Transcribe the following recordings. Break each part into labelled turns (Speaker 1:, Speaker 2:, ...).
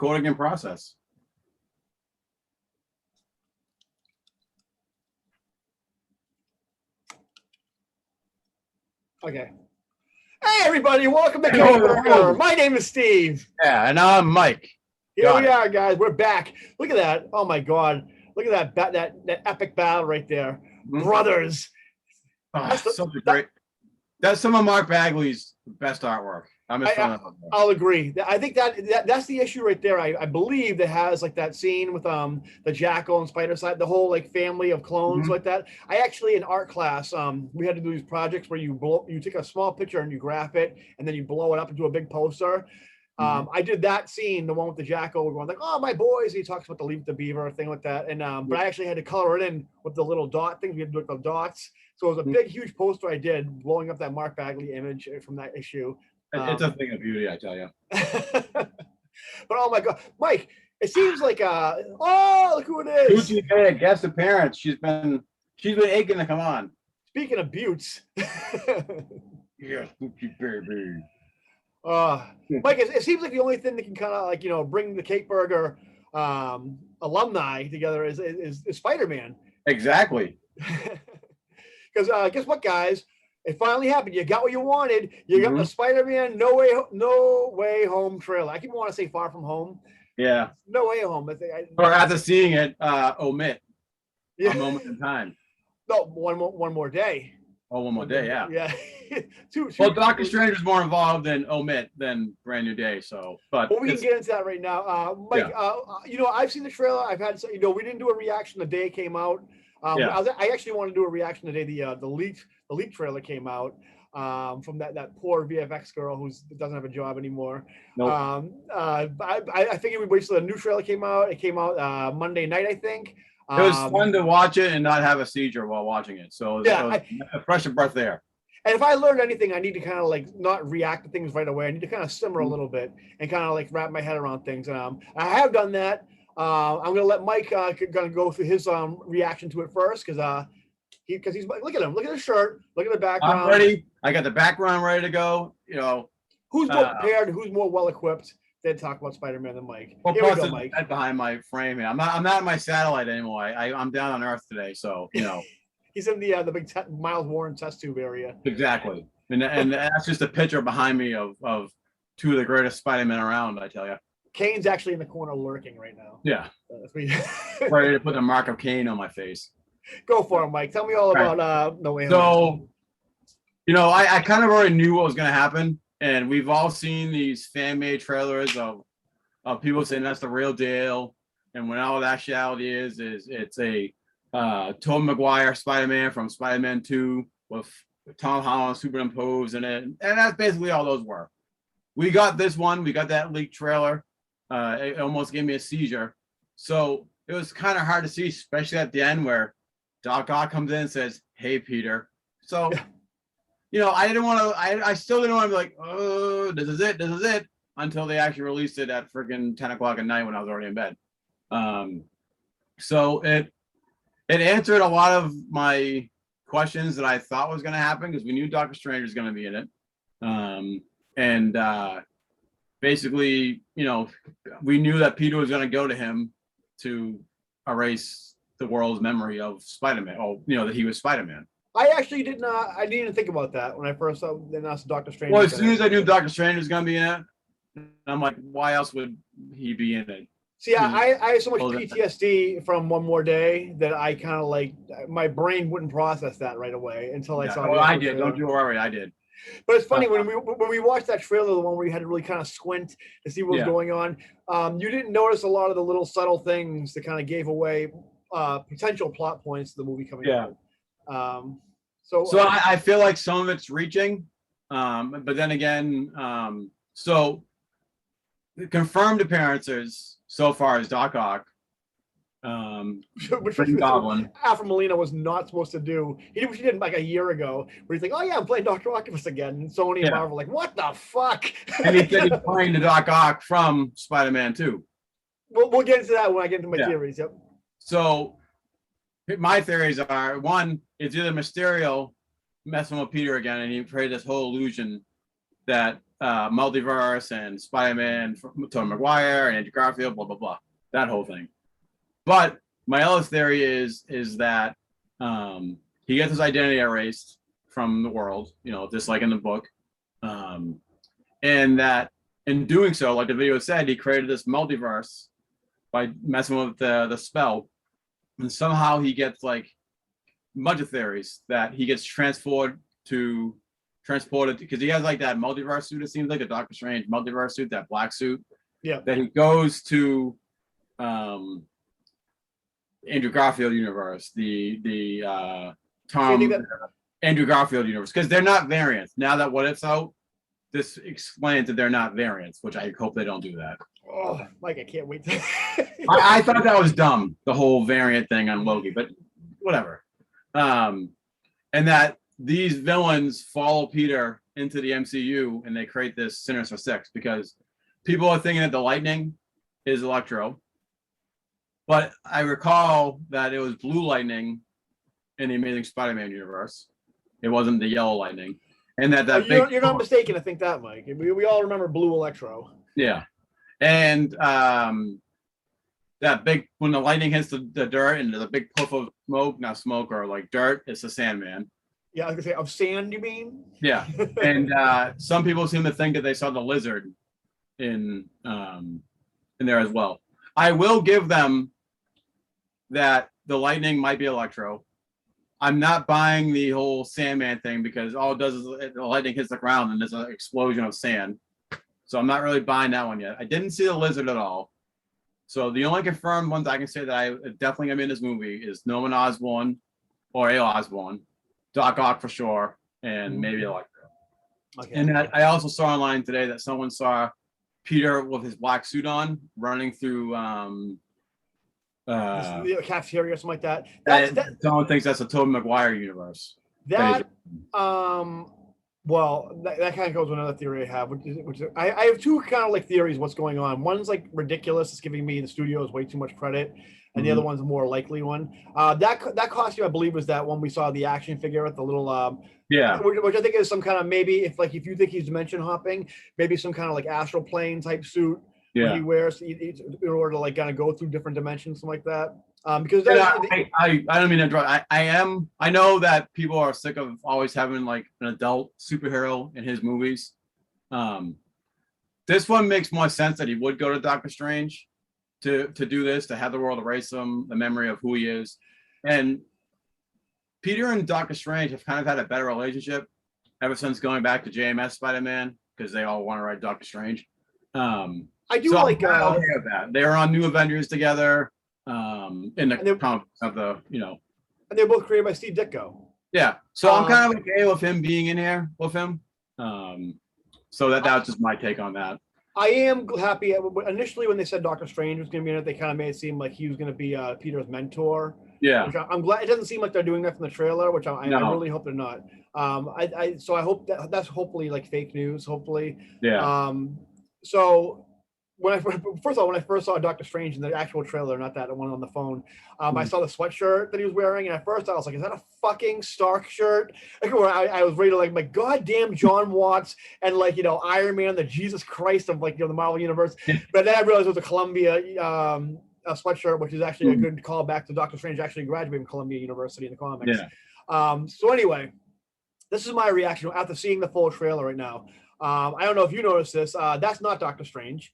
Speaker 1: recording in process.
Speaker 2: Okay. Hey, everybody. Welcome to Cake Burger. My name is Steve.
Speaker 1: Yeah, and I'm Mike.
Speaker 2: Here we are, guys. We're back. Look at that. Oh, my God. Look at that epic battle right there. Mm-hmm. Brothers.
Speaker 1: Oh, that's some of Mark Bagley's best artwork.
Speaker 2: I'll agree. I think that's the issue right there. I believe that has like that scene with the Jackal and Spider side, the whole like family of clones like that. I actually in art class we had to do these projects where you take a small picture and you graph it and then you blow it up into a big poster. I did that scene, the one with the Jackal, going like, "Oh, my boys." He talks about the Leave the Beaver thing like that, and but I actually had to color it in with the little dot things. We had to do the dots, so it was a big, huge poster I did, blowing up that Mark Bagley image from that issue.
Speaker 1: It's a thing of beauty, I tell you.
Speaker 2: But oh my God, Mike! It seems like oh, look who it is!
Speaker 1: Gucci Bay, guest appearance. She's been aching to come on.
Speaker 2: Speaking of buttes.
Speaker 1: Yes, Gucci baby.
Speaker 2: Mike, it seems like the only thing that can kind of like bring the Cake Burger alumni together is SpiderMan.
Speaker 1: Exactly.
Speaker 2: Because guess what, guys? It finally happened. You got what you wanted. You got the Spider-Man No Way Home trailer. I keep wanting to say Far From Home.
Speaker 1: Yeah.
Speaker 2: No Way Home.
Speaker 1: Or after seeing it, omit a moment in time.
Speaker 2: No, one more day.
Speaker 1: Oh, one more day, yeah.
Speaker 2: Yeah.
Speaker 1: Well, Doctor Strange was more involved in omit than Brand New Day, so. But
Speaker 2: we can get into that right now. Mike, I've seen the trailer. I've had, we didn't do a reaction the day it came out. I actually want to do a reaction the day the leak trailer came out from that poor VFX girl who doesn't have a job anymore.
Speaker 1: Nope.
Speaker 2: I figured we wait till the new trailer came out. It came out Monday night, I think.
Speaker 1: It was fun to watch it and not have a seizure while watching it. So it was a fresh breath there.
Speaker 2: And if I learned anything, I need to kind of like not react to things right away. I need to kind of simmer a little bit and kind of like wrap my head around things. And I have done that. I'm going to let Mike go through his reaction to it first because he's look at him, look at his shirt, look at the background.
Speaker 1: I'm ready. I got the background ready to go.
Speaker 2: Who's more prepared? Who's more well equipped? Then talk about Spider-Man than Mike.
Speaker 1: Well, here we go, Mike. Behind my frame here. I'm not in my satellite anymore. I'm down on Earth today, so
Speaker 2: He's in the big Miles Warren test tube area.
Speaker 1: Exactly, and that's just a picture behind me of two of the greatest Spider-Men around. I tell you.
Speaker 2: Kane's actually in the corner lurking right now.
Speaker 1: Yeah. Ready to put the mark of Kane on my face.
Speaker 2: Go for it, Mike. Tell me all about No Way
Speaker 1: Home. So, I kind of already knew what was going to happen. And we've all seen these fan-made trailers of people saying that's the real deal. And when all actuality is it's a Tobey Maguire Spider-Man from Spider-Man 2 with Tom Holland superimposed in it. And that's basically all those were. We got this one. We got that leaked trailer. It almost gave me a seizure. So it was kind of hard to see, especially at the end where Doc Ock comes in and says, "Hey, Peter." So... I didn't want to. I still didn't want to be like, "Oh, this is it," until they actually released it at freaking 10 o'clock at night when I was already in bed. So it answered a lot of my questions that I thought was going to happen because we knew Doctor Strange was going to be in it, basically, we knew that Peter was going to go to him to erase the world's memory of Spider-Man. Oh, that he was Spider-Man.
Speaker 2: I actually did not. I didn't even think about that when I first saw Doctor Strange.
Speaker 1: Well, as soon as I knew Doctor Strange was going to be in it, I'm like, why else would he be in it?
Speaker 2: See, I have so much PTSD from One More Day that I kind of like my brain wouldn't process that right away until I saw.
Speaker 1: Well, I did. Don't you worry, I did.
Speaker 2: But it's funny when we watched that trailer, the one where you had to really kind of squint to see what was going on. You didn't notice a lot of the little subtle things that kind of gave away potential plot points to the movie coming out. So
Speaker 1: I feel like some of it's reaching, but then again, so the confirmed appearances so far is Doc Ock,
Speaker 2: which
Speaker 1: Goblin.
Speaker 2: Alfred Molina was not supposed to do. He did like a year ago, where he's like, "Oh yeah, I'm playing Dr. Octopus again." And Sony and Marvel like, "What the fuck?"
Speaker 1: And he said he's playing the Doc Ock from Spider-Man 2.
Speaker 2: We'll get into that when I get into my theories. Yep.
Speaker 1: So my theories are: one, it's either Mysterio messing with Peter again, and he created this whole illusion that multiverse and Spider-Man, Tobey Maguire and Andrew Garfield, blah blah blah, that whole thing. But my other theory is that he gets his identity erased from the world, just like in the book, and that in doing so, like the video said, he created this multiverse by messing with the spell, and somehow he gets like a bunch of theories that he gets transported because he has like that multiverse suit. It seems like a Doctor Strange multiverse suit, that black suit.
Speaker 2: Yeah.
Speaker 1: That he goes to Andrew Garfield universe, the Andrew Garfield universe, because they're not variants. Now that What If's out, this explains that they're not variants, which I hope they don't do that.
Speaker 2: Oh, Mike, I can't wait.
Speaker 1: I thought that was dumb, the whole variant thing on Loki, but whatever. And that these villains follow Peter into the MCU and they create this Sinister Six because people are thinking that the lightning is Electro. But I recall that it was blue lightning in the Amazing Spider-Man universe. It wasn't the yellow lightning. And
Speaker 2: you're not mistaken to think that, Mike. We all remember blue Electro.
Speaker 1: Yeah. And that big, when the lightning hits the dirt and there's a big puff of smoke, not smoke or like dirt, it's the Sandman.
Speaker 2: Yeah, I was gonna say, of sand, you mean?
Speaker 1: Yeah. And some people seem to think that they saw the lizard in there as well. I will give them that the lightning might be Electro. I'm not buying the whole Sandman thing because all it does is the lightning hits the ground and there's an explosion of sand. So I'm not really buying that one yet. I didn't see the lizard at all. So the only confirmed ones I can say that I definitely am in this movie is Norman Osborn or A. Osborn, Doc Ock for sure, and maybe Electro. Okay. And I also saw online today that someone saw Peter with his black suit on running through
Speaker 2: the cafeteria or something like that.
Speaker 1: Someone thinks that's a Tobey Maguire universe.
Speaker 2: Well, that kind of goes with another theory I have, which is I have two kind of like theories what's going on. One's like ridiculous, it's giving me the studios way too much credit, and the other one's a more likely one. That costume, I believe, was that one we saw the action figure with the little which I think is some kind of, maybe if you think he's dimension hopping, maybe some kind of like astral plane type suit. Yeah, he wears in order to like kind of go through different dimensions, something like that. Because
Speaker 1: I don't mean to interrupt. I know that people are sick of always having like an adult superhero in his movies. This one makes more sense that he would go to Doctor Strange to do this, to have the world erase him, the memory of who he is. And Peter and Doctor Strange have kind of had a better relationship ever since going back to JMS Spider-Man, because they all want to write Doctor Strange.
Speaker 2: I do like
Speaker 1: that. They're on New Avengers together in the comics of the,
Speaker 2: and they're both created by Steve Ditko.
Speaker 1: Yeah. So I'm kind of okay with him being in here with him. So that's just my take on that.
Speaker 2: I am happy. Initially, when they said Doctor Strange was going to be in it, they kind of made it seem like he was going to be Peter's mentor.
Speaker 1: Yeah.
Speaker 2: Which I'm glad. It doesn't seem like they're doing that from the trailer, which I really hope they're not. So I hope that's hopefully like fake news. Hopefully.
Speaker 1: Yeah.
Speaker 2: So when I first saw Doctor Strange in the actual trailer, not that one on the phone, I saw the sweatshirt that he was wearing, and at first I was like, "Is that a fucking Stark shirt?" Like, where I was ready to like, my goddamn John Watts and like Iron Man, the Jesus Christ of like the Marvel universe. But then I realized it was a Columbia a sweatshirt, which is actually a good callback to Doctor Strange actually graduating from Columbia University in the comics.
Speaker 1: Yeah.
Speaker 2: So anyway, this is my reaction after seeing the full trailer right now. I don't know if you noticed this. That's not Doctor Strange.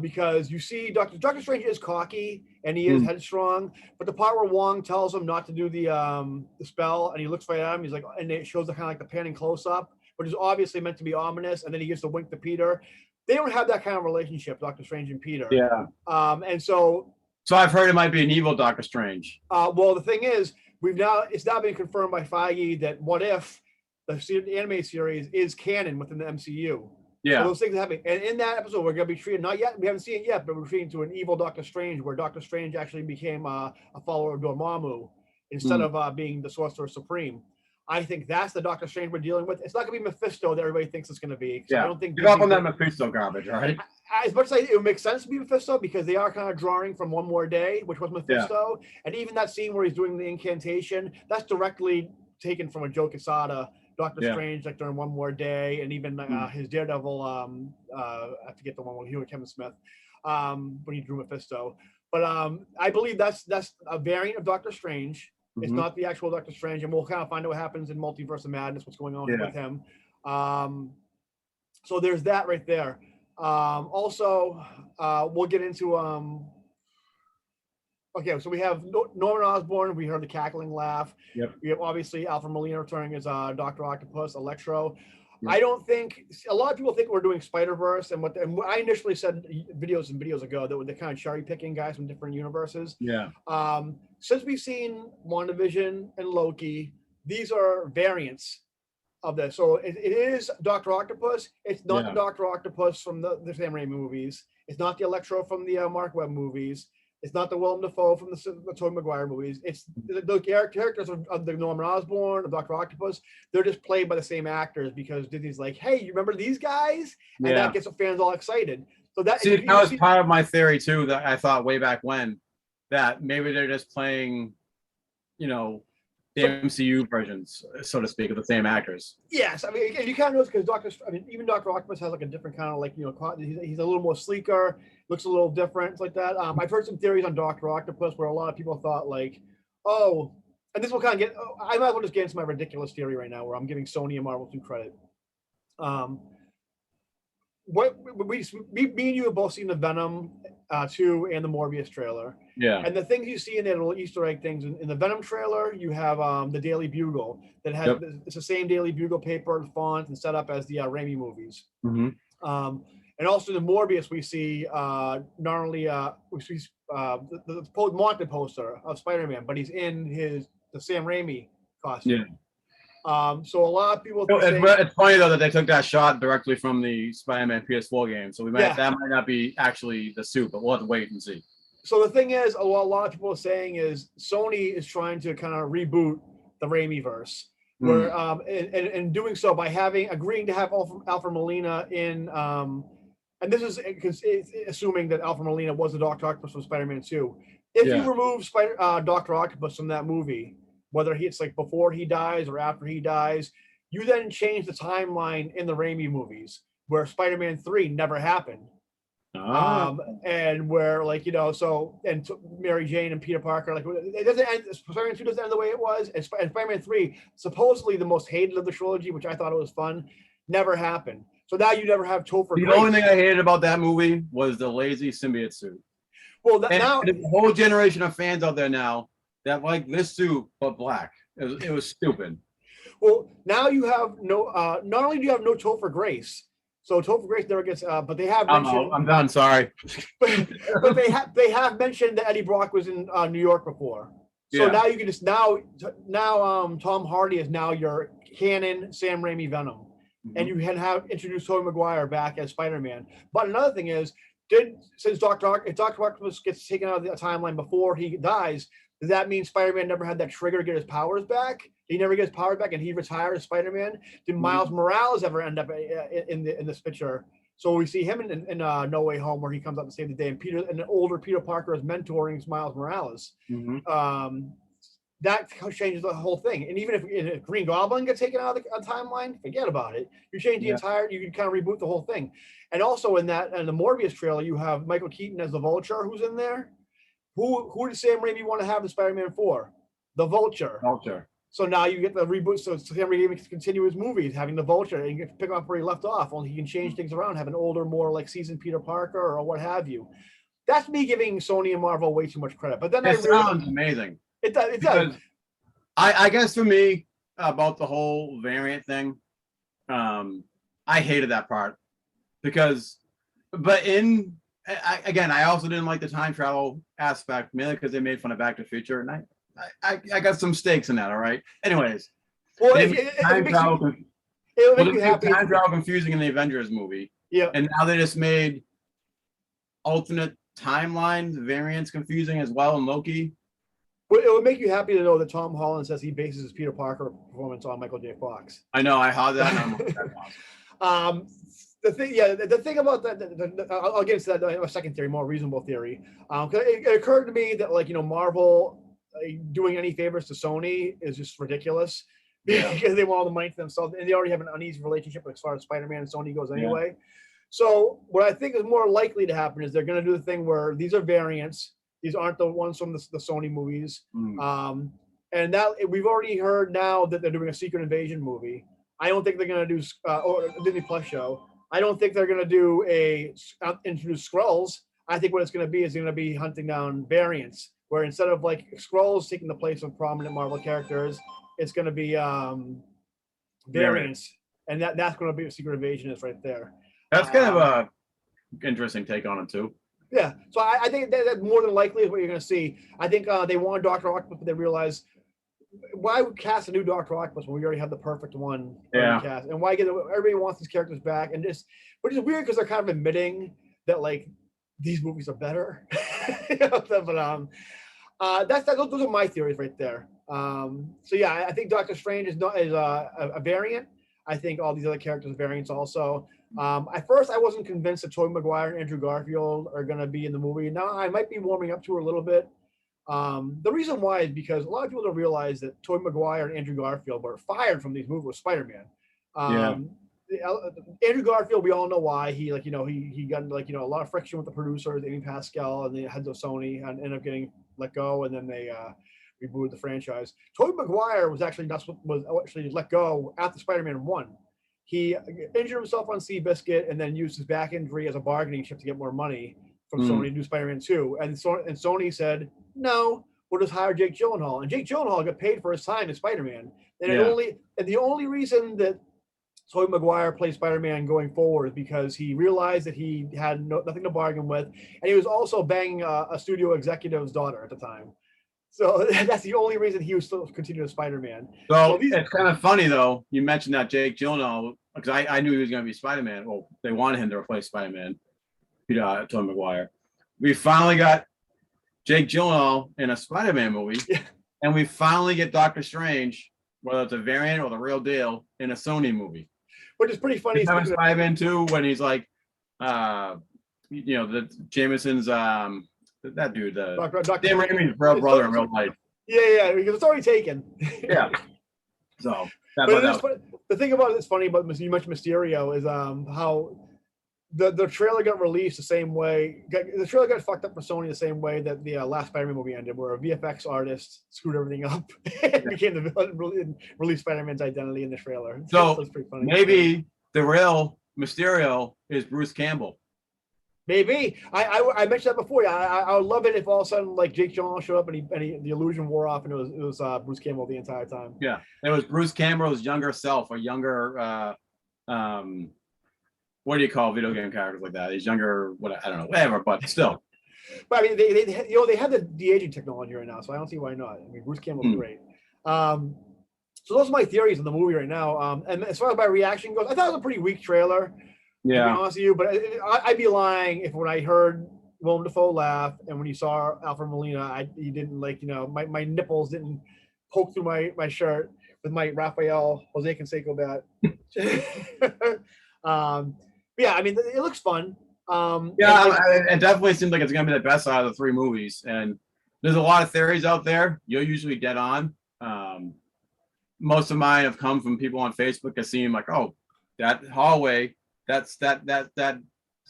Speaker 2: Because you see Doctor Strange is cocky and he is headstrong, but the part where Wong tells him not to do the spell and he looks right at him, he's like, and it shows the kind of like the panning close up, which is obviously meant to be ominous, and then he gives the wink to Peter. They don't have that kind of relationship, Doctor Strange and Peter.
Speaker 1: Yeah.
Speaker 2: And so
Speaker 1: I've heard it might be an evil Doctor Strange.
Speaker 2: Well, the thing is, it's now been confirmed by Feige that What If, the anime series, is canon within the MCU.
Speaker 1: Yeah.
Speaker 2: So those things happen. And in that episode, we're going to be treated, not yet, we haven't seen it yet, but we're treated to an evil Doctor Strange, where Doctor Strange actually became a follower of Dormammu instead of being the Sorcerer Supreme. I think that's the Doctor Strange we're dealing with. It's not going to be Mephisto that everybody thinks it's going to be.
Speaker 1: Yeah.
Speaker 2: I don't think
Speaker 1: give up on that Mephisto garbage, right?
Speaker 2: As much as it would make sense to be Mephisto, because they are kind of drawing from One More Day, which was Mephisto. Yeah. And even that scene where he's doing the incantation, that's directly taken from a Joe Quesada Doctor
Speaker 1: Yeah.
Speaker 2: Strange, like during One More Day, and even his Daredevil. I forget the one with Hugh and Kevin Smith when he drew Mephisto. But I believe that's a variant of Doctor Strange. It's not the actual Doctor Strange, and we'll kind of find out what happens in Multiverse of Madness, what's going on with him. So there's that right there. Also, we'll get into okay, so we have Norman Osborn. We heard the cackling laugh.
Speaker 1: Yep.
Speaker 2: We have obviously Alfred Molina returning as Dr. Octopus, Electro.
Speaker 1: Yep.
Speaker 2: I don't think a lot of people think we're doing SpiderVerse, and what I initially said videos ago that they're kind of cherry picking guys from different universes.
Speaker 1: Yeah.
Speaker 2: Since we've seen WandaVision and Loki, these are variants of this. So it is Dr. Octopus. It's not the Dr. Octopus from the Sam Raimi movies. It's not the Electro from the Mark Webb movies. It's not the Willem Dafoe from the Tobey Maguire movies. It's the characters of the Norman Osborn, of Dr. Octopus. They're just played by the same actors because Disney's like, hey, you remember these guys? And that gets fans all excited. So that
Speaker 1: was part of my theory too, that I thought way back when, that maybe they're just playing, the MCU versions, so to speak, of the same actors.
Speaker 2: Yes, I mean, and you kind of notice because even Dr. Octopus has like a different kind of he's a little more sleeker, looks a little different, like that. I've heard some theories on Dr. Octopus where a lot of people thought like, oh, and this will kind of get. I might as well just get into my ridiculous theory right now, where I'm giving Sony and Marvel due credit. What me and you have both seen the Venom 2 and the Morbius trailer.
Speaker 1: Yeah.
Speaker 2: And the things you see in there, little Easter egg things in the Venom trailer, you have the Daily Bugle that has it's the same Daily Bugle paper, font, and setup as the Raimi movies. And also in the Morbius, we see not only the wanted poster of Spider-Man, but he's in the Sam Raimi costume.
Speaker 1: Yeah.
Speaker 2: So a lot of people.
Speaker 1: It's funny though that they took that shot directly from the Spider-Man PS4 game, so that might not be actually the suit, but we'll have to wait and see.
Speaker 2: So the thing is, a lot of people are saying is Sony is trying to kind of reboot the Raimi-verse, where and doing so by agreeing to have Alfred Molina in, and this is assuming that Alfred Molina was the Dr. Octopus from Spider-Man 2. If you remove Dr. Octopus from that movie, whether it's like before he dies or after he dies, you then change the timeline in the Raimi movies where Spider-Man 3 never happened. And where Mary Jane and Peter Parker, it doesn't end. Spider-Man 2 doesn't end the way it was, and Spider-Man 3, supposedly the most hated of the trilogy, which I thought it was fun, never happened. So now you never have Topher Grace.
Speaker 1: The only thing I hated about that movie was the lazy symbiote suit.
Speaker 2: Well,
Speaker 1: now there's a whole generation of fans out there now that like this suit but black. It was stupid.
Speaker 2: Well, now you have not only do you have no Topher Grace. So Topher Grace never gets, but they have mentioned.
Speaker 1: I'm done. Sorry,
Speaker 2: but they have mentioned that Eddie Brock was in New York before. So now you can just now Tom Hardy is now your canon Sam Raimi Venom, and you can have introduced Tobey Maguire back as Spider-Man. But another thing is, since Dr. Octopus gets taken out of the timeline before he dies, does that mean Spider-Man never had that trigger to get his powers back? He never gets powers back, and he retired as Spider-Man. Did Miles Morales ever end up in this picture? So we see him in No Way Home, where he comes out to save the day, and an older Peter Parker is mentoring Miles Morales. That changes the whole thing. And even if Green Goblin gets taken out of the timeline, forget about it. You change the entire. You can kind of reboot the whole thing. And also in the Morbius trailer, you have Michael Keaton as the Vulture, who's in there. Who did Sam Raimi want to have the Spider-Man for? The Vulture. So now you get the reboot. So Sam Raimi can continue his movies, having the Vulture, and you can pick up where he left off. Only he can change things around, have an older, more like seasoned Peter Parker or what have you. That's me giving Sony and Marvel way too much credit. But then
Speaker 1: it sounds amazing.
Speaker 2: It does. It does.
Speaker 1: I guess for me about the whole variant thing, I hated that part because, I also didn't like the time travel aspect, mainly because they made fun of Back to the Future, and I got some stakes in that. All right. Anyways,
Speaker 2: well, time travel
Speaker 1: confusing in the Avengers movie.
Speaker 2: Yeah.
Speaker 1: And now they just made alternate timelines, variants confusing as well in Loki.
Speaker 2: Well, it would make you happy to know that Tom Holland says he bases his Peter Parker performance on Michael J. Fox.
Speaker 1: I know. I heard that.
Speaker 2: The thing about that, I'll get into that. A second theory, more reasonable theory. It occurred to me that Marvel doing any favors to Sony is just ridiculous.
Speaker 1: Yeah.
Speaker 2: because they want all the money to themselves, and they already have an uneasy relationship as far as Spider-Man and Sony goes anyway. So what I think is more likely to happen is they're going to do the thing where these are variants. These aren't the ones from the Sony movies. And that we've already heard now that they're doing a Secret Invasion movie. I don't think they're going to do or a Disney Plus show. I don't think they're going to do introduce Skrulls. I think what it's going to be is going to be hunting down variants, where instead of like Skrulls taking the place of prominent Marvel characters, it's going to be variants, and that's going to be what Secret Invasion is right there.
Speaker 1: That's kind of a interesting take on it too.
Speaker 2: Yeah, so I think that more than likely is what you're going to see. I think they wanted Dr. Octopus, but they realized, why would cast a new Dr. Octopus when we already have the perfect one? Cast? And why everybody wants these characters back? And which is weird because they're kind of admitting that like these movies are better. But those are my theories right there. So yeah, I think Doctor Strange is a variant. I think all these other characters are variants also. At first, I wasn't convinced that Tobey Maguire and Andrew Garfield are going to be in the movie. Now I might be warming up to it a little bit. The reason why is because a lot of people don't realize that Tobey Maguire and Andrew Garfield were fired from these movies with Spider-Man. Andrew Garfield, we all know why. He got a lot of friction with the producers, Amy Pascal, and the heads of Sony, and ended up getting let go, and then they rebooted the franchise. Tobey Maguire was actually let go after Spider-Man 1. He injured himself on Seabiscuit and then used his back injury as a bargaining chip to get more money from Sony to do Spider-Man 2. And Sony said, no, we'll just hire Jake Gyllenhaal. And Jake Gyllenhaal got paid for his time as Spider-Man. And the only reason that Tobey Maguire plays Spider-Man going forward is because he realized that he had nothing to bargain with. And he was also banging a studio executive's daughter at the time. So that's the only reason he was still continuing as Spider-Man.
Speaker 1: So it's kind of funny, though, you mentioned that Jake Gyllenhaal, because I knew he was going to be Spider-Man. Well, they wanted him to replace Spider-Man, Tobey Maguire. We finally got Jake Gyllenhaal in a Spider-Man movie, and we finally get Doctor Strange, whether it's a variant or the real deal, in a Sony movie.
Speaker 2: Which is pretty funny.
Speaker 1: Spider-Man 2, when he's like, the Jameson's, that dude, Dr. Dan Raimi's brother in real life.
Speaker 2: Yeah, because it's already taken.
Speaker 1: Yeah. So,
Speaker 2: the thing about it's funny about you mentioned Mysterio is how the trailer got released the same way. The trailer got fucked up for Sony the same way that the last Spider-Man movie ended, where a VFX artist screwed everything up and became the villain and released Spider-Man's identity in the trailer.
Speaker 1: So pretty funny. Maybe the real Mysterio is Bruce Campbell.
Speaker 2: Maybe I mentioned that before. I would love it if all of a sudden like Jake Gyllenhaal showed up and the illusion wore off and it was Bruce Campbell the entire time.
Speaker 1: Yeah, it was Bruce Campbell's younger self, a younger what do you call video game characters like that? He's younger, I don't know, whatever, but still.
Speaker 2: But I mean, they have the de-aging technology right now, so I don't see why not. I mean, Bruce Campbell's great. So those are my theories on the movie right now. And as far as my reaction goes, I thought it was a pretty weak trailer.
Speaker 1: Yeah,
Speaker 2: to be honest with you, but I'd be lying if when I heard Willem Dafoe laugh and when you saw Alfred Molina, he didn't my nipples didn't poke through my shirt with my Raphael Jose Canseco bat. Yeah, I mean it looks fun.
Speaker 1: It definitely seems like it's gonna be the best out of the three movies, and there's a lot of theories out there. You're usually dead on. Most of mine have come from people on Facebook that seem like, oh, that hallway. That's that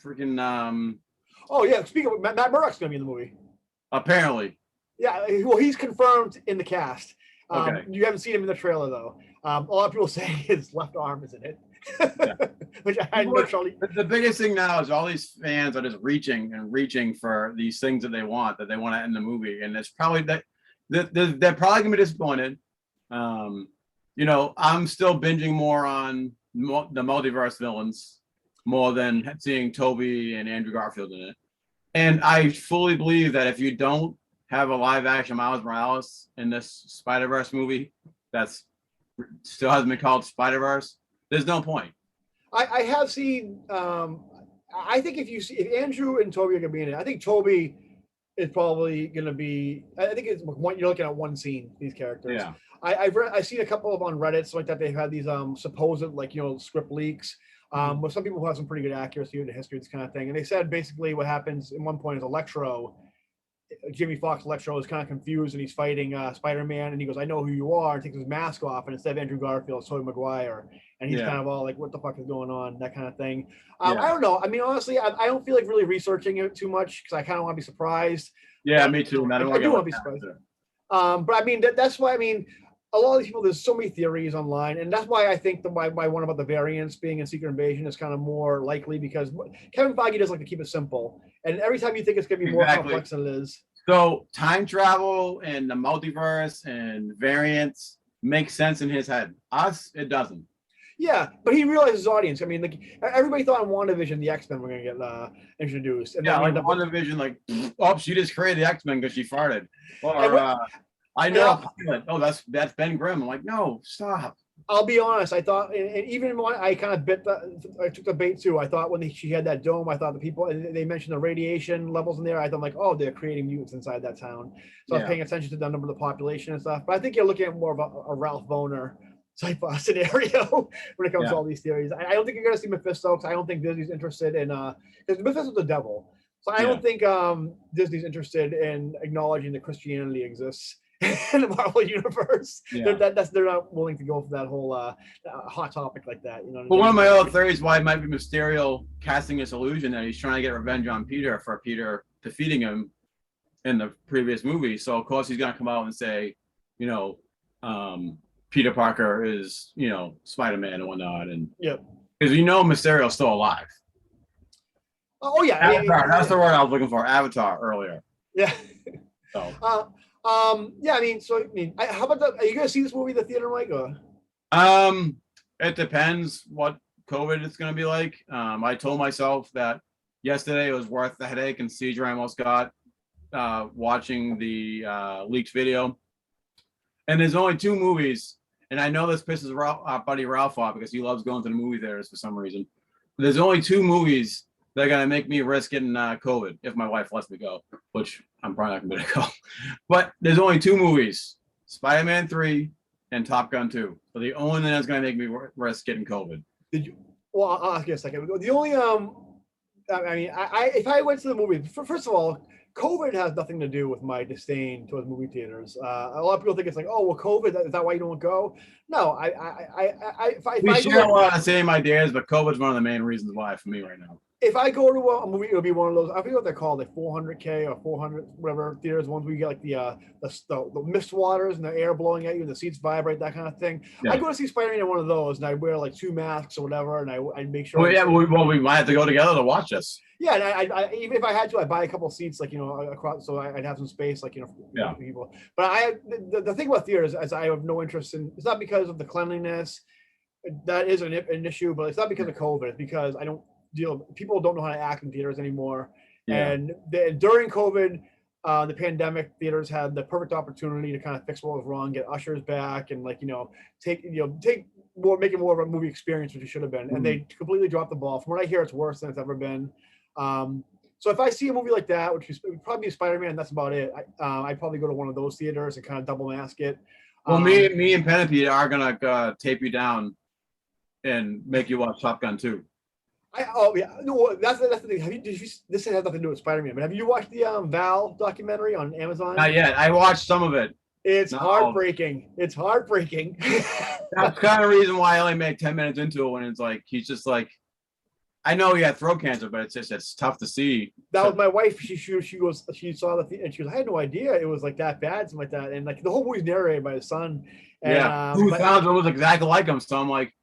Speaker 1: freaking. Oh
Speaker 2: yeah, speaking of Matt Murdock's gonna be in the movie.
Speaker 1: Apparently.
Speaker 2: Yeah, well, he's confirmed in the cast.
Speaker 1: Okay.
Speaker 2: You haven't seen him in the trailer though. A lot of people say his left arm is in it. Yeah. Which I know.
Speaker 1: The biggest thing now is all these fans are just reaching for these things that they want to end the movie, and it's probably that they're probably gonna be disappointed. I'm still binging more on the multiverse villains more than seeing Toby and Andrew Garfield in it. And I fully believe that if you don't have a live action Miles Morales in this SpiderVerse movie that's still hasn't been called SpiderVerse, there's no point.
Speaker 2: I have seen I think if Andrew and Toby are gonna be in it, I think Toby is probably gonna be, I think it's one, you're looking at one scene, these characters.
Speaker 1: Yeah.
Speaker 2: I've seen a couple of on Reddit, so like that they've had these supposed script leaks. But some people who have some pretty good accuracy in the history of this kind of thing. And they said basically what happens in one point is Electro Jimmy Fox Electro is kind of confused and he's fighting Spider-Man and he goes, I know who you are, and takes his mask off, and instead of Andrew Garfield, it's Tobey Maguire, and he's kind of all like, what the fuck is going on, that kind of thing. I don't know. I mean, honestly, I don't feel like really researching it too much because I kind of want to be surprised.
Speaker 1: Yeah, me too.
Speaker 2: I do want to be surprised. But I mean, that's why, I mean, a lot of these people, there's so many theories online, and that's why I think my one about the variants being in Secret Invasion is kind of more likely, because Kevin Feige does like to keep it simple, and every time you think it's going to be more complex than it is.
Speaker 1: So time travel and the multiverse and variants makes sense in his head. Us, it doesn't.
Speaker 2: Yeah, but he realizes his audience. I mean, like everybody thought in WandaVision the X-Men were going to get introduced, and
Speaker 1: yeah, like WandaVision, like, oh, she just created the X-Men because she farted. Or I know. Oh, that's Ben Grimm. I'm like, no, stop.
Speaker 2: I'll be honest. I thought, and even when I kind of I took the bait too. I thought when she had that dome, I thought the people, and they mentioned the radiation levels in there. I thought like, oh, they're creating mutants inside that town. So I was paying attention to the number of the population and stuff. But I think you're looking at more of a Ralph Boner type scenario when it comes to all these theories. I don't think you're going to see Mephisto, because I don't think Disney's interested in because Mephisto's the devil. So I don't think Disney's interested in acknowledging that Christianity exists in the Marvel universe. They're not willing to go for that whole hot topic like that. You know.
Speaker 1: Well, one of my other theories why it might be Mysterio casting this illusion that he's trying to get revenge on Peter for Peter defeating him in the previous movie. So of course he's gonna come out and say, you know, Peter Parker is, you know, Spider-Man and whatnot, and because you know Mysterio's still alive.
Speaker 2: Oh yeah,
Speaker 1: Avatar. That's the word I was looking for. Avatar earlier.
Speaker 2: Yeah.
Speaker 1: So.
Speaker 2: Yeah, I mean, how about that? Are you gonna see this movie in the theater, Mike? Or?
Speaker 1: It depends what COVID is gonna be like. I told myself that yesterday it was worth the headache and seizure I almost got watching the leaked video. And there's only 2 movies, and I know this pisses our buddy Ralph off because he loves going to the movie theaters for some reason. But there's only 2 movies that are gonna make me risk getting COVID if my wife lets me go, which I'm probably not gonna go. But there's only 2 movies: Spider-Man 3 and Top Gun 2. So the only thing that's gonna make me risk getting COVID.
Speaker 2: Did you? Well, I'll ask you a second. The only I mean, if I went to the movie, first of all, COVID has nothing to do with my disdain towards movie theaters. A lot of people think it's like, oh, well, COVID, is that why you don't go? No,
Speaker 1: we share a lot of the same ideas, but COVID's one of the main reasons why for me right now.
Speaker 2: If I go to a movie, it'll be one of those. I forget what they're called, like 400K or 400 whatever theaters. Ones where you get like the mist waters and the air blowing at you and the seats vibrate, that kind of thing. I go to see Spider-Man in one of those, and I wear like 2 masks or whatever, and I make sure.
Speaker 1: Well, we might have to go together to watch this.
Speaker 2: Yeah, and I even if I had to, I'd buy a couple of seats, like, you know, across, so I'd have some space, like, you know, for people. But the thing about theaters is I have no interest in. It's not because of the cleanliness. That is an issue, but it's not because of COVID. It's because I don't. People don't know how to act in theaters anymore. And during COVID, the pandemic, theaters had the perfect opportunity to kind of fix what was wrong, get ushers back, and make it more of a movie experience, which it should have been. And they completely dropped the ball. From what I hear, it's worse than it's ever been. So if I see a movie like that, which would probably be Spider-Man, that's about it. I'd probably go to one of those theaters and kind of double mask it.
Speaker 1: Well, me and Penelope are gonna tape you down and make you watch Top Gun 2.
Speaker 2: No, that's the thing. This has nothing to do with Spider-Man, but have you watched the Val documentary on Amazon?
Speaker 1: Not yet. I watched some of it.
Speaker 2: It's heartbreaking. It's heartbreaking.
Speaker 1: That's kind of the reason why I only made 10 minutes into it, when it's like he's just like, I know he had throat cancer, but it's tough to see.
Speaker 2: That was my wife. She saw and she goes, I had no idea it was like that bad, something like that. And like the whole movie's narrated by his son. And,
Speaker 1: who sounds almost exactly like him. So I'm like,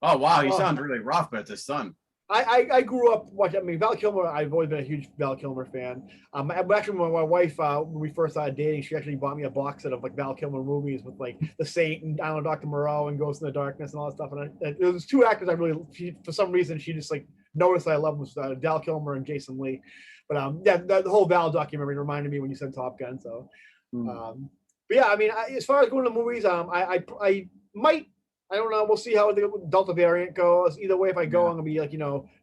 Speaker 1: oh wow, he sounds really rough, but it's his son.
Speaker 2: I grew up watching. I mean, Val Kilmer. I've always been a huge Val Kilmer fan. Actually, my wife, when we first started dating, she actually bought me a box set of like Val Kilmer movies with like The Saint and I don't know, Dr. Moreau and Ghost in the Darkness and all that stuff. And there was 2 actors for some reason she just like noticed I love was Val Kilmer and Jason Lee. But the whole Val documentary reminded me when you said Top Gun. So, but yeah, I mean, as far as going to movies, I might. I don't know. We'll see how the Delta variant goes. Either way, if I go, I'm gonna be like,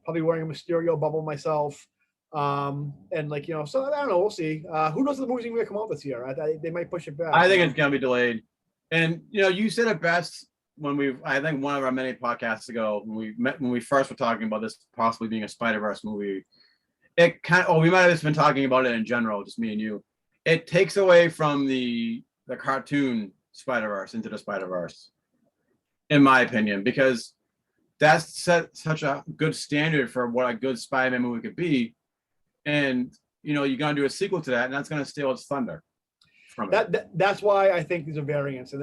Speaker 2: probably wearing a Mysterio bubble myself. And so I don't know. We'll see. Who knows if the movie's gonna come out this year? They might push it back.
Speaker 1: I think it's gonna be delayed. And you said it best I think one of our many podcasts ago when we first were talking about this possibly being a SpiderVerse movie. It we might have just been talking about it in general, just me and you. it takes away from the cartoon Spider-Verse into the Spider-Verse, in my opinion, because that's set such a good standard for what a good Spider-Man movie could be. And you're gonna do a sequel to that, and that's gonna steal its thunder from it.
Speaker 2: That's why I think these are variants. And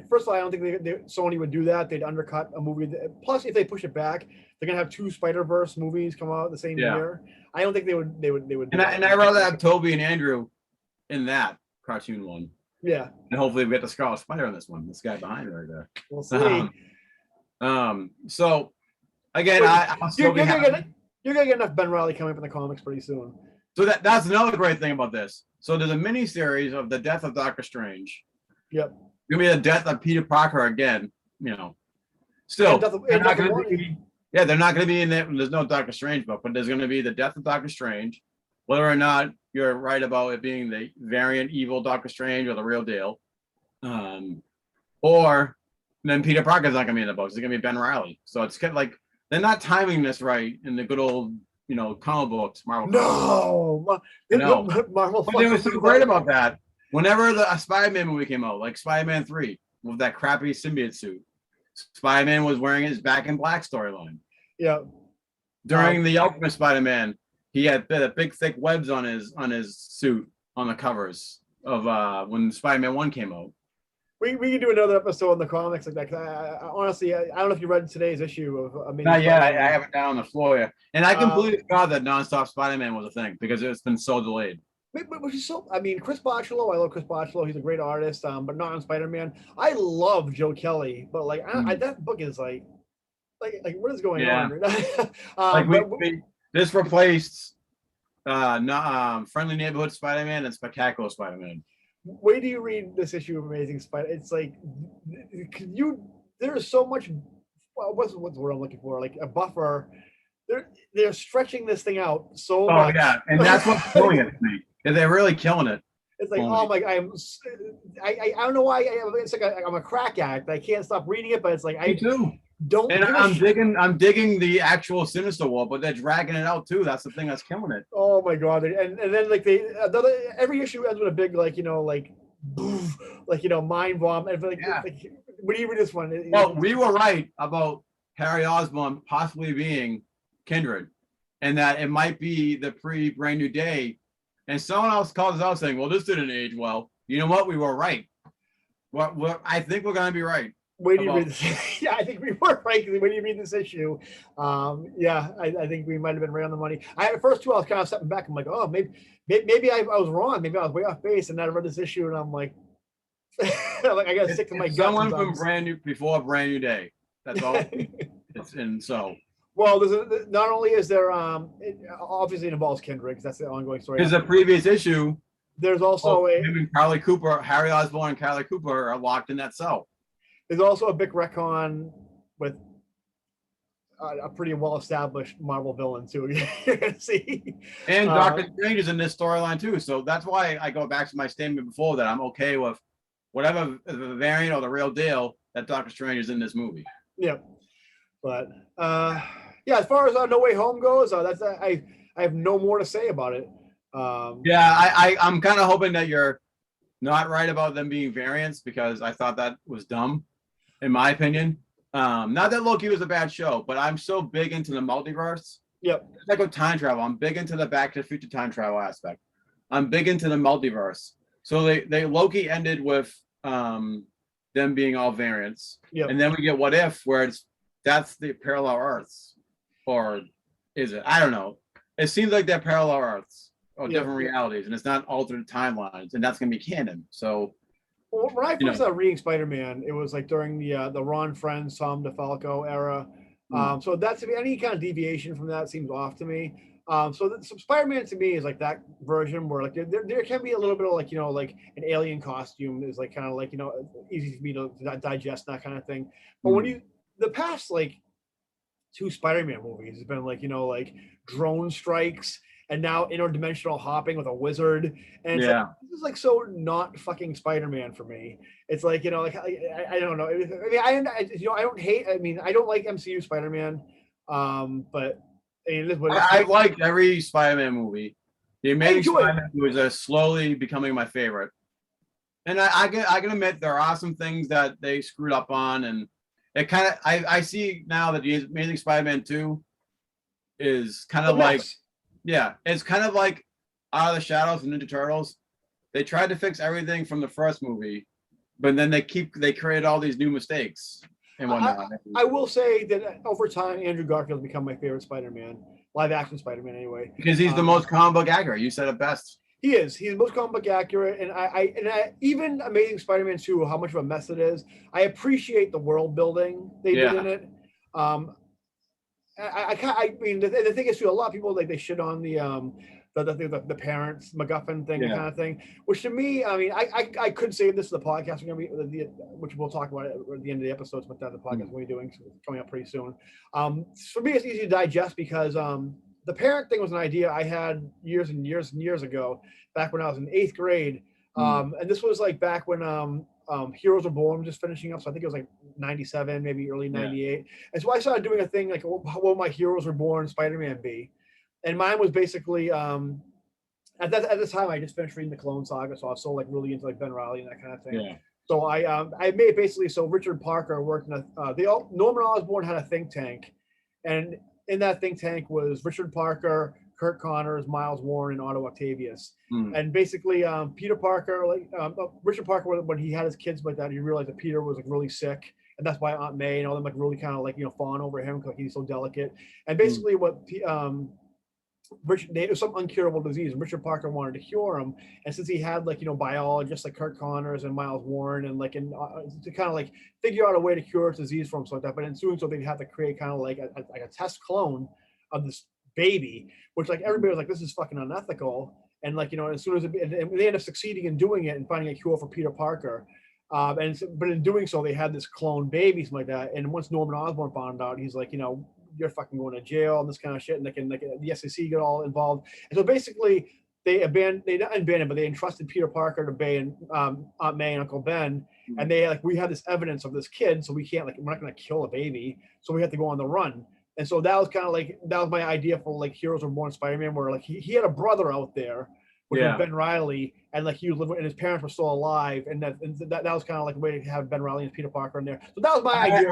Speaker 2: first of all, I don't think Sony would do that. They'd undercut a movie. Plus, if they push it back, they're gonna have 2 Spider-Verse movies come out the same year. I don't think they would.
Speaker 1: And I rather have Toby and Andrew in that cartoon one.
Speaker 2: Yeah.
Speaker 1: And hopefully we get the Scarlet Spider in this one. This guy behind her right there.
Speaker 2: We'll see.
Speaker 1: So again,
Speaker 2: you're gonna get enough Ben Reilly coming from the comics pretty soon.
Speaker 1: So that's another great thing about this. So there's a mini series of the death of Doctor Strange.
Speaker 2: Yep.
Speaker 1: Gonna be the death of Peter Parker again. Still, they're not gonna be in there. There's no Doctor Strange book, but there's gonna be the death of Doctor Strange. Whether or not you're right about it being the variant evil Doctor Strange or the real deal, or then Peter Parker's not gonna be in the books. It's gonna be Ben Reilly. So it's kind of like they're not timing this right in the good old comic books, Marvel.
Speaker 2: Marvel.
Speaker 1: But they were so great about that. Whenever a Spider-Man movie came out, like Spider-Man 3, with that crappy symbiote suit, Spider-Man was wearing his Back in Black storyline.
Speaker 2: Yeah.
Speaker 1: During the Ultimate Spider-Man, he had big thick webs on his suit on the covers of when Spider-Man 1 came out.
Speaker 2: We can do another episode on the comics like that. Honestly, I don't know if you read today's issue of.
Speaker 1: Not yet. I have it down on the floor. Yeah. And I completely forgot that nonstop Spider-Man was a thing because it's been so delayed.
Speaker 2: Which is so. I mean, Chris Bachalo. I love Chris Bachalo. He's a great artist. But not on Spider-Man. I love Joe Kelly, but like that book is like what is going on?
Speaker 1: This replaced Friendly Neighborhood Spider-Man and Spectacular Spider-Man.
Speaker 2: Wait do you read this issue of Amazing Spider? It's like there is so much. Well, what's the word I'm looking for? Like a buffer. They're stretching this thing out so much.
Speaker 1: Oh yeah, and that's what's killing it to me. They're really killing it.
Speaker 2: It's like, oh my! I don't know why. It's like I'm a crack addict. I can't stop reading it, but it's like
Speaker 1: Me too.
Speaker 2: Don't.
Speaker 1: And I'm digging the actual Sinister War, but they're dragging it out too. That's the thing that's killing it.
Speaker 2: Oh my god! And then like every issue ends with a big mind bomb. And when do you read this one?
Speaker 1: Well, we were right about Harry Osborn possibly being Kindred, and that it might be the Brand New Day. And someone else called us out saying, "Well, this didn't age well." You know what? We were right. Well, I think we're gonna be right.
Speaker 2: When you read this, yeah, I think we were right. When you read this issue, I think we might have been right on the money. The first 2 I was kind of stepping back. I'm like, oh, maybe I was wrong. Maybe I was way off base, and then I read this issue, and I'm like, I got to stick to my gut.
Speaker 1: Someone from before Brand New Day. That's all.
Speaker 2: Well, not only is there obviously it involves Kendrick because that's the ongoing story.
Speaker 1: There's a previous issue.
Speaker 2: There's also
Speaker 1: Harry Osborn and Carly Cooper are locked in that cell.
Speaker 2: There's also a big retcon with a pretty well-established Marvel villain too. You're gonna see,
Speaker 1: and Doctor Strange is in this storyline too. So that's why I go back to my statement before that I'm okay with whatever the variant or the real deal that Doctor Strange is in this movie.
Speaker 2: Yeah, but as far as No Way Home goes, I have no more to say about it.
Speaker 1: I'm kind of hoping that you're not right about them being variants because I thought that was dumb. In my opinion, not that Loki was a bad show, but I'm so big into the multiverse.
Speaker 2: Yep.
Speaker 1: It's like with time travel. I'm big into the Back to the Future time travel aspect. I'm big into the multiverse. So they Loki ended with them being all variants.
Speaker 2: Yep.
Speaker 1: And then we get What If, where that's the parallel Earths, or is it? I don't know. It seems like they're parallel Earths or different realities, and it's not alternate timelines, and that's gonna be canon. So.
Speaker 2: Well, when I first started reading Spider-Man, it was like during the Ron Friends, Tom DeFalco era. So that's any kind of deviation from that seems off to me. So Spider-Man to me is like that version where like there can be a little bit of like like an alien costume is like kind of like easy for me to digest, that kind of thing. But when the past like 2 Spider-Man movies has been like like drone strikes. And now interdimensional hopping with a wizard, and it's like, this is like so not fucking Spider-Man for me. It's like I don't know. I mean, I don't hate. I mean, I don't like MCU Spider-Man, but I mean,
Speaker 1: I liked every Spider-Man movie The Amazing Spider-Man was slowly becoming my favorite. And I can admit there are some things that they screwed up on, and it kind of I see now that the Amazing Spider-Man 2 is kind of like, yeah, it's kind of like Out of the Shadows and Ninja Turtles. They tried to fix everything from the first movie, but then they created all these new mistakes and whatnot.
Speaker 2: I will say that over time, Andrew Garfield's become my favorite Spider-Man, live action Spider-Man anyway.
Speaker 1: Because he's the most comic book accurate. You said it best.
Speaker 2: He is. He's the most comic book accurate, and I even Amazing Spider-Man 2, how much of a mess it is. I appreciate the world building they did in it. I mean, the thing is too, a lot of people like they shit on the parents MacGuffin thing, kind of thing. Which to me, I mean, I could say this is the podcast we're gonna be, which we'll talk about at the end of the episodes. But that's the podcast we're doing, so it's coming up pretty soon. For me, it's easy to digest because the parent thing was an idea I had years and years and years ago, back when I was in 8th grade. And this was like back when Heroes Were Born just finishing up. So I think it was like 97, maybe early 98. And so I started doing a thing like, what will my Heroes Were Born Spider-Man be? And mine was basically, at the time I just finished reading the Clone Saga. So I was so like really into like Ben Reilly and that kind of thing. Yeah. So I made basically, so Richard Parker worked in Norman Osborn had a think tank, and in that think tank was Richard Parker, Kurt Connors, Miles Warren, and Otto Octavius. And basically, Peter Parker, Richard Parker, when he had his kids like that, he realized that Peter was like really sick, and that's why Aunt May and all them like really kind of like fawn over him because he's so delicate. And basically, what it was some uncurable disease, and Richard Parker wanted to cure him. And since he had like biologists like Kurt Connors and Miles Warren and to kind of like figure out a way to cure his disease from him, so like that. But in doing so, they'd have to create kind of like a test clone of this baby, which like everybody was like, this is fucking unethical. And as soon as they end up succeeding in doing it and finding a cure for Peter Parker. But in doing so, they had this clone baby, something like that. And once Norman Osborn found out, he's like, you're fucking going to jail and this kind of shit. And the SEC got all involved. And so basically they entrusted Peter Parker to Bay and Aunt May and Uncle Ben. And they we had this evidence of this kid, so we can't we're not going to kill a baby. So we have to go on the run. And so that was kind of that was my idea for Heroes Were Born Spider-Man, where he had a brother out there, which was Ben Reilly, and he was living, and his parents were still alive, and that was kind of the way to have Ben Reilly and Peter Parker in there. So that was my idea.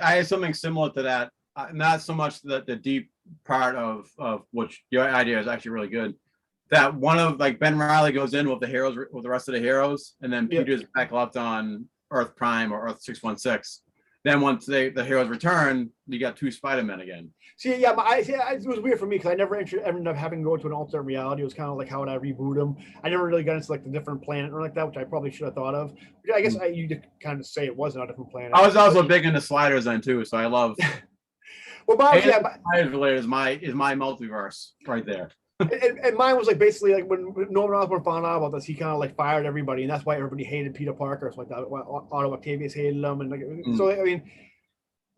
Speaker 1: I had something similar to that. Not so much the deep part of which your idea is actually really good. That one of Ben Reilly goes in with the heroes, with the rest of the heroes, and then Peter's back left on Earth Prime or Earth 616. Then once the heroes return, you got 2 Spider-Men again.
Speaker 2: See, it was weird for me because I never ended up having to go to an alternate reality. It was kind of like, how would I reboot them? I never really got into the different planet or like that, which I probably should have thought of. Which I guess you did kind of say it wasn't a different planet.
Speaker 1: I was also big into sliders then too, so I love.
Speaker 2: Well,
Speaker 1: sliders related is my multiverse right there.
Speaker 2: And mine was basically when Norman Osborn found out about this, he kind of fired everybody, and that's why everybody hated Peter Parker. So that, Otto Octavius hated him, and so I mean,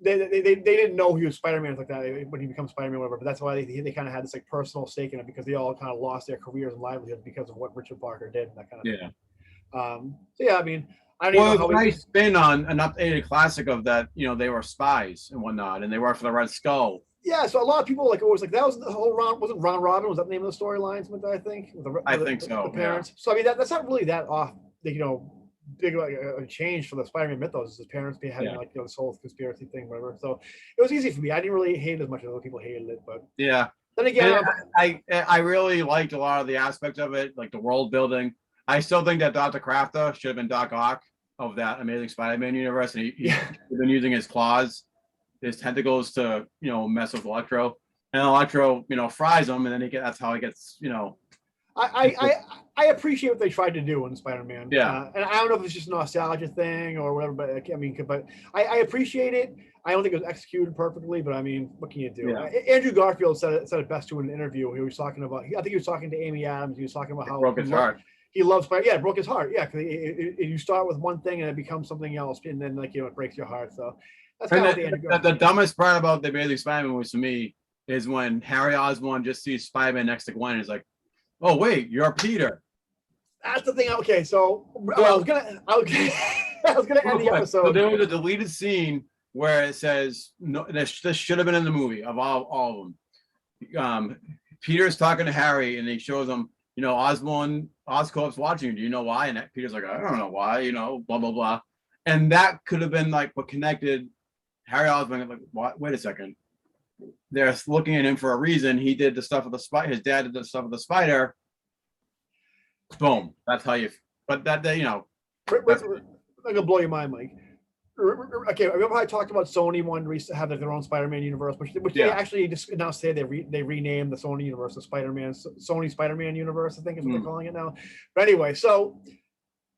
Speaker 2: they didn't know he was Spider-Man like that when he becomes Spider-Man, whatever. But that's why they kind of had this personal stake in it, because they all kind of lost their careers and livelihoods because of what Richard Parker did and that kind of thing. So yeah, I mean, I don't even know how
Speaker 1: nice spin on an updated classic of that. They were spies and whatnot, and they worked for the Red Skull.
Speaker 2: Yeah, so a lot of people always that was the whole wasn't Ron Robin, was that the name of the storyline? I think.
Speaker 1: I think so.
Speaker 2: The parents. Yeah. So I mean, that's not really that off. Big a change for the Spider-Man mythos. His parents having this whole conspiracy thing, whatever. So it was easy for me. I didn't really hate it as much as other people hated it, but
Speaker 1: yeah.
Speaker 2: Then again,
Speaker 1: I really liked a lot of the aspects of it, like the world building. I still think that Dr. Crafter should have been Doc Ock of that Amazing Spider-Man universe, and he should have been using his claws, his tentacles to mess with Electro, and Electro fries him, and then that's how he gets
Speaker 2: I appreciate what they tried to do in Spider-Man.
Speaker 1: Yeah,
Speaker 2: and I don't know if it's just a nostalgia thing or whatever, but I mean, but I appreciate it. I don't think it was executed perfectly, but I mean, what can you do?
Speaker 1: Yeah.
Speaker 2: Andrew Garfield said it best to in an interview. He was talking about, I think he was talking to Amy Adams. He was talking about how
Speaker 1: broke his heart.
Speaker 2: He loves Spider. Yeah, it broke his heart. Yeah, because you start with one thing and it becomes something else, and then it breaks your heart. So that's kind of
Speaker 1: the dumbest part about the Amazing Spider-Man was, to me, is when Harry Osborn just sees Spider-Man next to Gwen and is like, "Oh wait, you're Peter."
Speaker 2: That's the thing. Okay, so I was gonna end the episode.
Speaker 1: So there was a deleted scene where it says, "No, this should have been in the movie of all of them." Peter's talking to Harry, and he shows him, Oscorp's watching you. Do you know why? And Peter's like, I don't know why. Blah blah blah. And that could have been like what connected Harry Osborn. Like, what? Wait a second. They're looking at him for a reason. He did the stuff with the spider. His dad did the stuff with the spider. Boom. That's how you. But that I'm
Speaker 2: gonna blow your mind, Mike. Okay, remember how I talked about Sony wanted to have their own Spider-Man universe, which they actually just announced today. They renamed the Sony universe to Sony SpiderMan Universe, I think is what they're calling it now. But anyway, so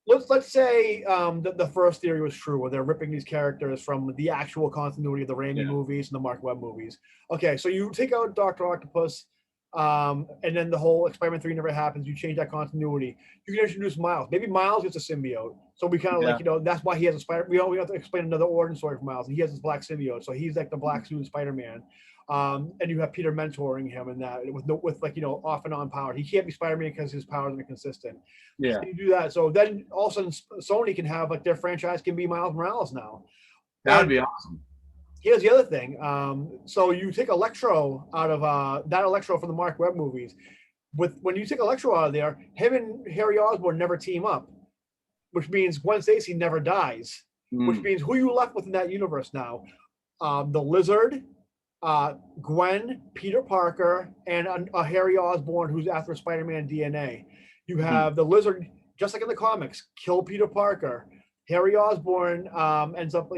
Speaker 2: let's say that the first theory was true, where they're ripping these characters from the actual continuity of the Raimi movies and the Mark Webb movies. Okay, so you take out Dr. Octopus, and then the whole Spider-Man 3 never happens. You change that continuity. You can introduce Miles. Maybe Miles gets a symbiote. So we kind of that's why he has a spider. We have to explain another origin story for Miles. He has this black symbiote, so he's like the black suit Spider-Man. And you have Peter mentoring him and that with off and on power. He can't be Spider-Man because his powers are inconsistent.
Speaker 1: Yeah,
Speaker 2: so you do that. So then all of a sudden Sony can have their franchise can be Miles Morales now.
Speaker 1: That would be awesome.
Speaker 2: Here's the other thing. So you take Electro out of that Electro from the Mark Webb movies. When you take Electro out of there, him and Harry Osborn never team up, which means Gwen Stacy never dies. Which means who you left with in that universe now? The Lizard, Gwen, Peter Parker, and a Harry Osborn who's after Spider-Man DNA. You have the Lizard, just like in the comics, kill Peter Parker. Harry Osborn ends up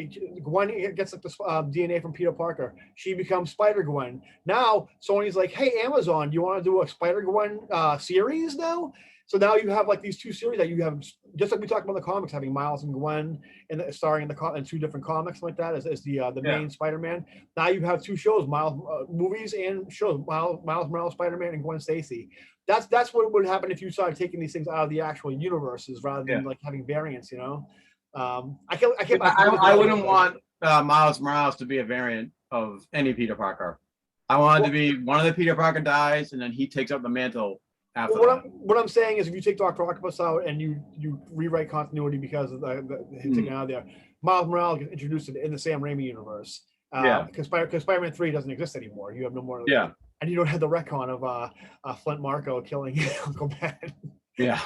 Speaker 2: Gwen gets the DNA from Peter Parker. She becomes Spider-Gwen. Now Sony's like, hey, Amazon, you want to do a Spider-Gwen series now? So now you have these two series that you have, just like we talked about in the comics, having Miles and Gwen and starring in two different comics like that as the main Spider-Man. Now you have two shows, Miles movies and shows, Miles Morales Spider-Man and Gwen Stacy. That's what would happen if you started taking these things out of the actual universes rather than having variants. I
Speaker 1: wouldn't want Miles Morales to be a variant of any Peter Parker. I want it to be one of the Peter Parker dies and then he takes up the mantle.
Speaker 2: What I'm saying is, if you take Dr. Octopus out and you rewrite continuity because of him taking out of there, Miles Morales gets introduced in the Sam Raimi universe. Because Spider-Man 3 doesn't exist anymore. You have no more.
Speaker 1: Yeah.
Speaker 2: And you don't have the retcon of Flint Marko killing Uncle Ben.
Speaker 1: Yeah.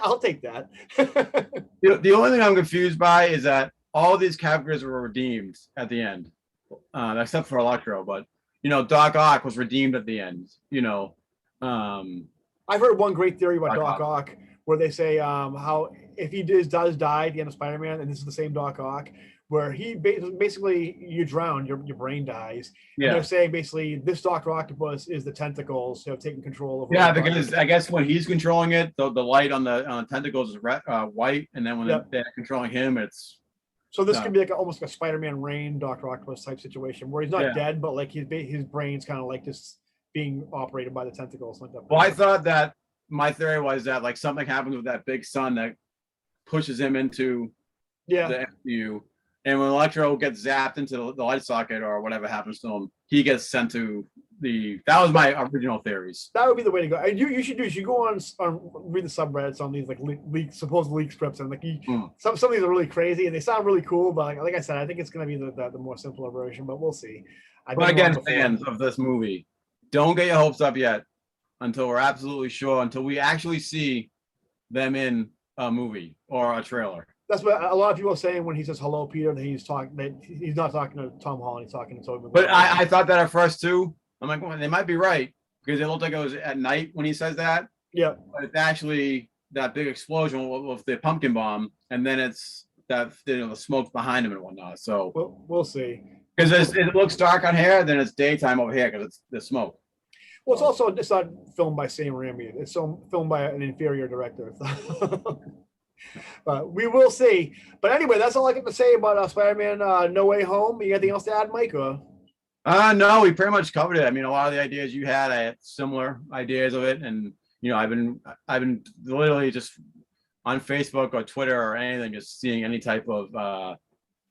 Speaker 2: I'll take that.
Speaker 1: The only thing I'm confused by is that all these characters were redeemed at the end, except for Electro. But Doc Ock was redeemed at the end.
Speaker 2: I've heard one great theory about Doc Ock where they say how if he does die at the end of Spider-Man, and this is the same Doc Ock, where he basically you drown, your brain dies. Yeah. And they're saying basically this Dr. Octopus is the tentacles taking control of.
Speaker 1: Yeah, because I guess when he's controlling it, the light on the tentacles is white, and then when they're controlling him, it's.
Speaker 2: So this could be almost like a Spider-Man Reign Dr. Octopus type situation where he's not dead, but his brain's kind of just being operated by the tentacles like that.
Speaker 1: Well, I thought that my theory was that something happens with that big sun that pushes him into the MCU. And when Electro gets zapped into the light socket or whatever happens to him, he gets sent to that was my original theories.
Speaker 2: That would be the way to go. And you should go on read the subreddits on these supposed leak scripts, and some of these are really crazy and they sound really cool, but like I said, I think it's going to be the more simpler version, but we'll see.
Speaker 1: But again, fans of this movie, don't get your hopes up yet until we're absolutely sure, until we actually see them in a movie or a trailer.
Speaker 2: That's what a lot of people are saying when he says hello, Peter. That he's not talking to Tom Holland. He's talking to Tobey Maguire.
Speaker 1: But I thought that at first too. I'm like, well, they might be right because it looked like it was at night when he says that.
Speaker 2: Yeah.
Speaker 1: But it's actually that big explosion with the pumpkin bomb, and then it's that the smoke's behind him and whatnot. So
Speaker 2: we'll see.
Speaker 1: Because it looks dark on here, then it's daytime over here because it's the smoke.
Speaker 2: Well, it's not filmed by Sam Raimi. It's filmed by an inferior director. But we will see. But anyway, that's all I got to say about Spider-Man No Way Home. You got anything else to add, Mike?
Speaker 1: No, we pretty much covered it. I mean, a lot of the ideas you had, I had similar ideas of it, and I've been literally just on Facebook or Twitter or anything, just seeing any type of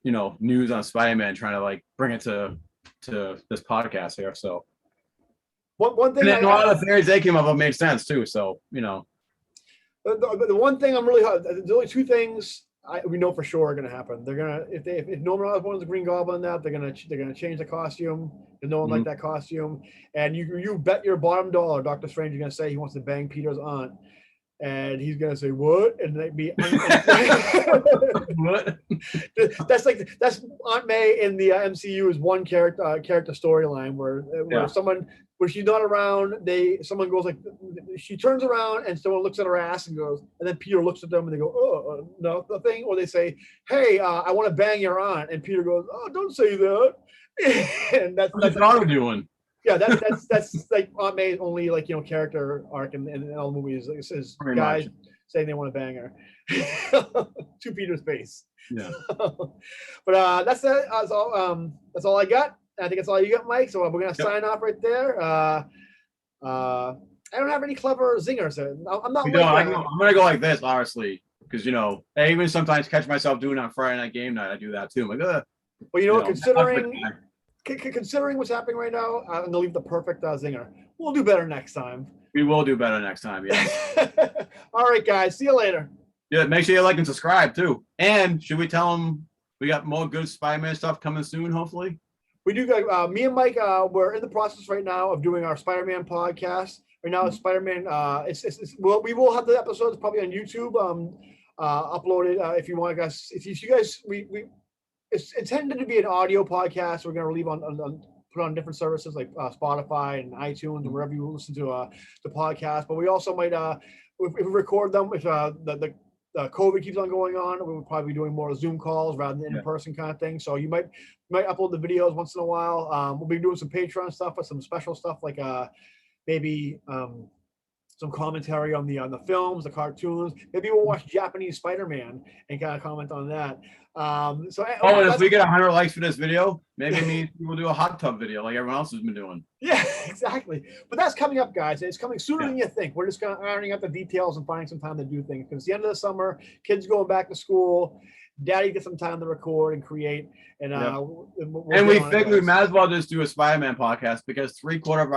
Speaker 1: news on Spider-Man, trying to bring it to this podcast here. So
Speaker 2: one thing,
Speaker 1: and a lot of the theories they came up with made sense too. So
Speaker 2: The one thing I'm really, there's only two things we know for sure are going to happen. They're gonna if Norman Osborn's the Green Goblin, that they're gonna change the costume. And no one like that costume. And you bet your bottom dollar, Doctor Strange is going to say he wants to bang Peter's aunt. And he's gonna say what, and they'd be
Speaker 1: What?
Speaker 2: that's Aunt May in the MCU is one character storyline where someone when she's not around, someone goes like she turns around and someone looks at her ass and goes, and then Peter looks at them and they go, oh no, nothing, or they say, hey, I want to bang your aunt, and Peter goes, oh, don't say that, and that's
Speaker 1: what doing.
Speaker 2: Yeah, that's like Aunt May's only character arc in all the movies. It says guys saying they want to bang her to Peter's face.
Speaker 1: Yeah.
Speaker 2: But that's it. That's all I got. I think that's all you got, Mike. So we're gonna sign off right there. I don't have any clever zingers. I'm not.
Speaker 1: I'm gonna go like this, honestly, because I even sometimes catch myself doing it on Friday night game night. I do that too. I'm like,
Speaker 2: well, considering what's happening right now, I'm gonna leave the perfect zinger. We'll do better next time.
Speaker 1: We will do better next time. Yeah.
Speaker 2: All right, guys. See you later.
Speaker 1: Yeah. Make sure you like and subscribe too. And should we tell them we got more good Spider-Man stuff coming soon? Hopefully.
Speaker 2: We do. Me and Mike, we're in the process right now of doing our Spider-Man podcast. Right now, Spider-Man. We will have the episodes probably on YouTube. Uploaded if you want, guys. If you guys, it's intended to be an audio podcast. We're going to leave put on different services like Spotify and iTunes and wherever you listen to the podcast. But we also might, if we record them, if the COVID keeps on going on, we would probably be doing more Zoom calls rather than in-person kind of thing. So you might upload the videos once in a while. We'll be doing some Patreon stuff with some special stuff like maybe some commentary on the films, the cartoons. Maybe we'll watch Japanese Spider-Man and kind of comment on that. And
Speaker 1: if we get 100 likes for this video, maybe we'll do a hot tub video like everyone else has been doing.
Speaker 2: Yeah, exactly. But that's coming up, guys. It's coming sooner than you think. We're just going to ironing out the details and finding some time to do things because it's the end of the summer. Kids going back to school. Daddy gets some time to record and create. And
Speaker 1: we think we might as well just do a Spider-Man podcast because 3/4 of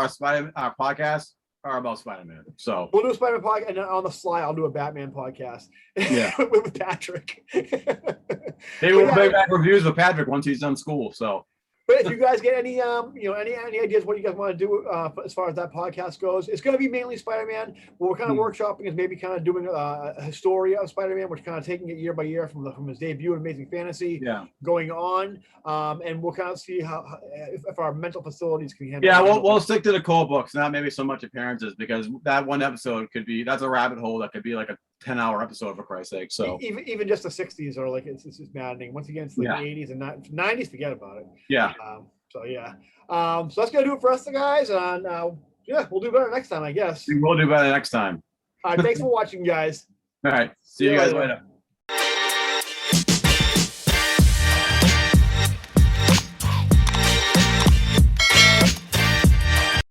Speaker 1: our podcasts are about Spider-Man. So
Speaker 2: we'll do a Spider-Man podcast, and then on the sly, I'll do a Batman podcast.
Speaker 1: Yeah,
Speaker 2: with Patrick.
Speaker 1: Maybe we'll bring back reviews with Patrick once he's done school. So.
Speaker 2: But if you guys get any any ideas what you guys want to do as far as that podcast goes, it's going to be mainly Spider-Man. What we're kind of workshopping is maybe kind of doing a historia of Spider-Man, which kind of taking it year by year from his debut in Amazing Fantasy going on, and we'll kind of see how if our mental facilities can handle.
Speaker 1: Yeah, we'll stick to the core books, not maybe so much appearances, because that one episode that's a rabbit hole that could be like a 10-hour episode for Christ's sake. So
Speaker 2: even just the 60s are like it's just maddening. Once again, it's like the 80s and 90s. Forget about it.
Speaker 1: Yeah.
Speaker 2: So that's gonna do it for us, guys. And we'll do better next time, I guess.
Speaker 1: We will do better next time.
Speaker 2: All right, thanks for watching, guys.
Speaker 1: All right, see you guys later.